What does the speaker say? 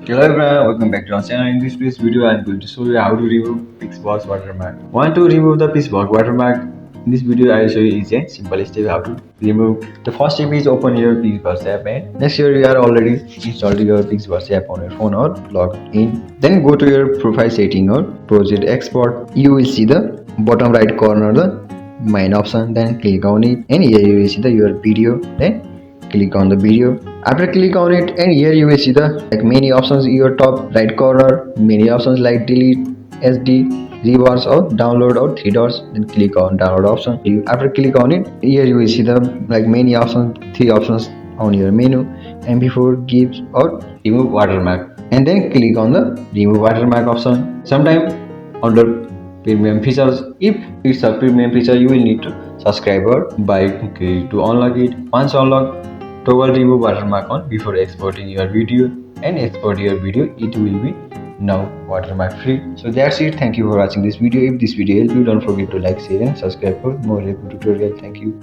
Hello everyone, welcome back to our channel. In this video, I am going to show you how to remove PixVerse Watermark. Want to remove the PixVerse Watermark? In this video, I will show you easy and simple step how to remove. The first step is open your PixVerse app, and next year you are already installed your PixVerse app on your phone or logged in. Then go to your profile setting or project export. You will see the bottom right corner the main option. Then click on it, and here you will see your video. Then click on the video. After click on it, and here you will see the many options in your top right corner. Many options like delete, SD, reverse or download or three dots. Then click on download option. After click on it, here you will see the many options, three options on your menu, and before gives or remove watermark. And then click on the remove watermark option. Sometime under premium features, if it's a premium feature, you will need to subscribe or buy to unlock it. Once unlocked, toggle remove watermark on before exporting your video, and export your video, it will be now watermark free. So that's it. Thank you for watching this video. If this video helped you, don't forget to like, share and subscribe for more helpful tutorial. Thank you.